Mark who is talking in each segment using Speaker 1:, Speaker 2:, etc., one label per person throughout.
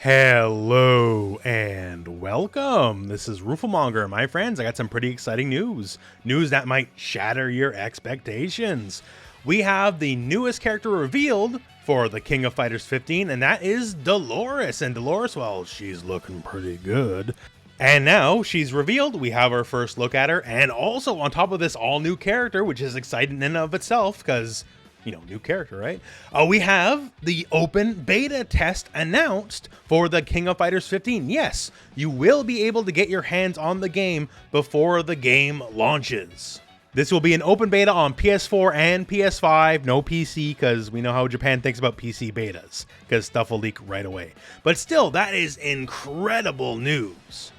Speaker 1: Hello and welcome. This is rooflemonger, my friends. I got some pretty exciting news. News that might shatter your expectations. We have the newest character revealed for the King of Fighters 15, and that is Dolores. And Dolores, well, she's looking pretty good. And now she's revealed. We have our first look at her, and also on top of this all new character, which is exciting in and of itself because, you know, new character, right? We have the open beta test announced for the King of Fighters 15. Yes, you will be able to get your hands on the game before the game launches. This will be an open beta on PS4 and PS5, no PC, because we know how Japan thinks about PC betas, because stuff will leak right away. But still, that is incredible news.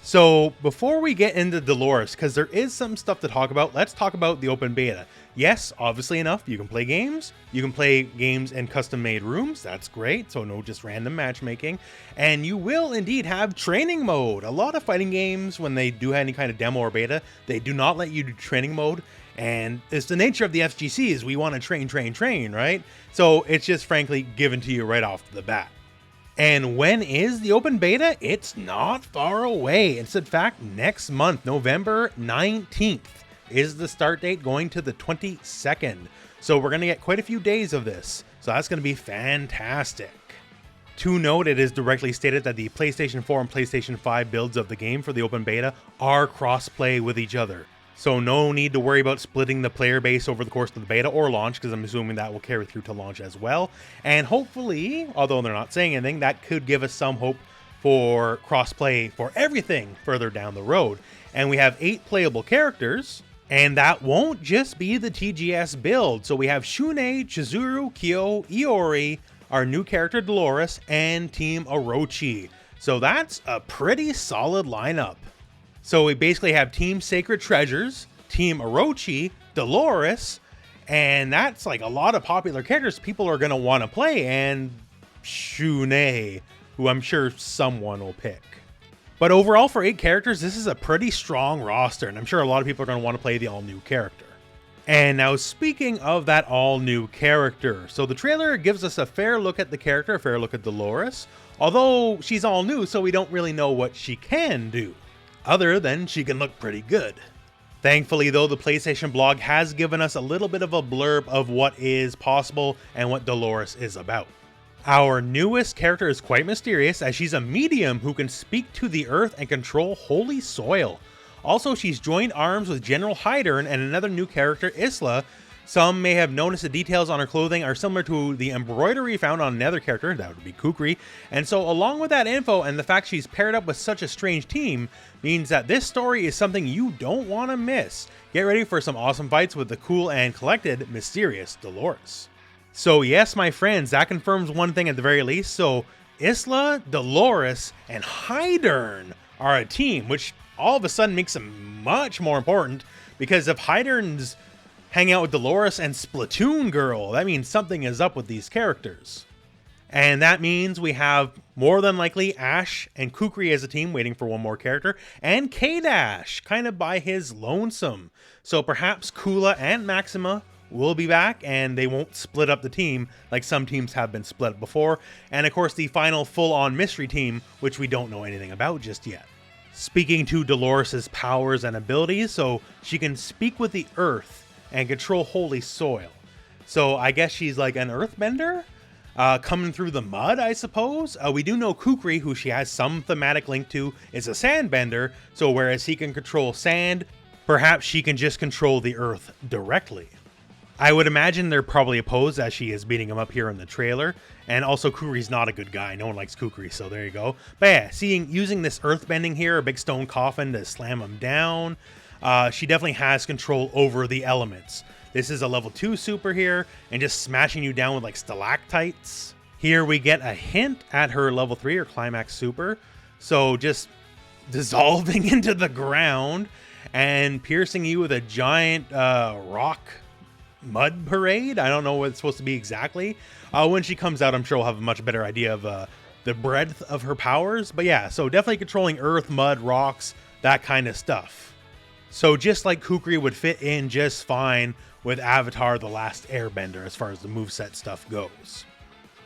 Speaker 1: So before we get into Dolores, because there is some stuff to talk about, let's talk about the open beta. Yes, obviously enough, you can play games. You can play games in custom-made rooms. That's great, so no just random matchmaking. And you will indeed have training mode. A lot of fighting games, when they do any kind of demo or beta, they do not let you do training mode. And it's the nature of the FGC is we want to train, right? So it's just frankly given to you right off the bat. And when is the open beta? It's not far away. It's in fact next month, November 19th is the start date, going to the 22nd. So we're going to get quite a few days of this. So that's going to be fantastic. To note, it is directly stated that the PlayStation 4 and PlayStation 5 builds of the game for the open beta are cross-play with each other. So no need to worry about splitting the player base over the course of the beta or launch, because I'm assuming that will carry through to launch as well. And hopefully, although they're not saying anything, that could give us some hope for crossplay for everything further down the road. And we have 8 playable characters, and that won't just be the TGS build. So we have Shun'ei, Chizuru, Kyo, Iori, our new character Dolores, and Team Orochi. So that's a pretty solid lineup. So we basically have Team Sacred Treasures, Team Orochi, Dolores, and that's like a lot of popular characters people are going to want to play, and Shun'ei, who I'm sure someone will pick. But overall, for 8 characters, this is a pretty strong roster, and I'm sure a lot of people are going to want to play the all-new character. And now, speaking of that all-new character, so the trailer gives us a fair look at the character, a fair look at Dolores, although she's all new, so we don't really know what she can do, other than she can look pretty good. Thankfully, though, the PlayStation blog has given us a little bit of a blurb of what is possible and what Dolores is about. Our newest character is quite mysterious, as she's a medium who can speak to the earth and control holy soil. Also, she's joined arms with General Hydern and another new character, Isla. Some may have noticed the details on her clothing are similar to the embroidery found on another character, that would be Kukri. And so along with that info and the fact she's paired up with such a strange team, means that this story is something you don't want to miss. Get ready for some awesome fights with the cool and collected, mysterious Dolores. So yes, my friends, that confirms one thing at the very least. So Isla, Dolores, and Hydern are a team, which all of a sudden makes them much more important, because if Hydern's hang out with Dolores and Splatoon Girl, that means something is up with these characters. And that means we have more than likely Ash and Kukri as a team waiting for one more character, and K-Dash kind of by his lonesome. So perhaps Kula and Maxima will be back, and they won't split up the team like some teams have been split up before. And of course the final full-on mystery team, which we don't know anything about just yet. Speaking to Dolores' powers and abilities, so she can speak with the earth and control holy soil. So I guess she's like an earthbender? Coming through the mud, I suppose? We do know Kukri, who she has some thematic link to, is a sandbender, so whereas he can control sand, perhaps she can just control the earth directly. I would imagine they're probably opposed, as she is beating him up here in the trailer. And also, Kukri's not a good guy. No one likes Kukri, so there you go. But yeah, using this earthbending here, a big stone coffin to slam him down, she definitely has control over the elements. This is a level 2 super here, and just smashing you down with like stalactites. Here we get a hint at her level 3 or climax super. So just dissolving into the ground and piercing you with a giant rock mud parade. I don't know what it's supposed to be exactly. When she comes out, I'm sure we'll have a much better idea of the breadth of her powers. But yeah, so definitely controlling earth, mud, rocks, that kind of stuff. So just like Kukri would fit in just fine with Avatar: The Last Airbender as far as the moveset stuff goes.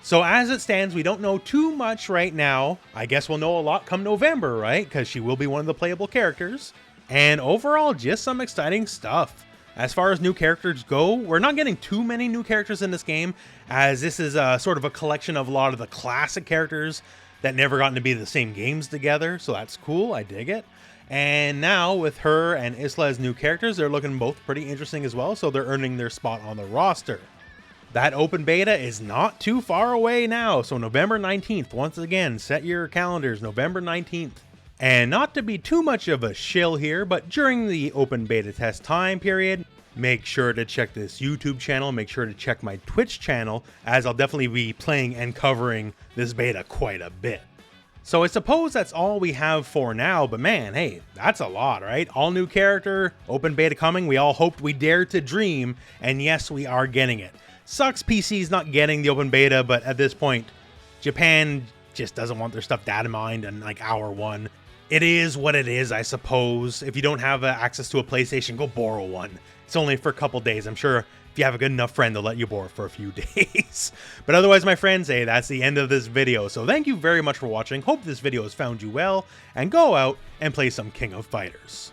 Speaker 1: So as it stands, we don't know too much right now. I guess we'll know a lot come November, right? Because she will be one of the playable characters. And overall, just some exciting stuff. As far as new characters go, we're not getting too many new characters in this game, as this is sort of a collection of a lot of the classic characters that never gotten to be the same games together, so that's cool, I dig it. And now, with her and Isla as new characters, they're looking both pretty interesting as well, so they're earning their spot on the roster. That open beta is not too far away now, so November 19th, once again, set your calendars, November 19th. And not to be too much of a shill here, but during the open beta test time period, make sure to check this YouTube channel, make sure to check my Twitch channel, as I'll definitely be playing and covering this beta quite a bit. So I suppose that's all we have for now, but man, hey, that's a lot, right? All new character, open beta coming, we all hoped we dared to dream, and yes, we are getting it. Sucks PC's not getting the open beta, but at this point, Japan just doesn't want their stuff data mined in like hour one. It is what it is, I suppose. If you don't have access to a PlayStation, go borrow one. It's only for a couple days. I'm sure if you have a good enough friend, they'll let you borrow for a few days. But otherwise, my friends, hey, that's the end of this video. So thank you very much for watching. Hope this video has found you well, and go out and play some King of Fighters.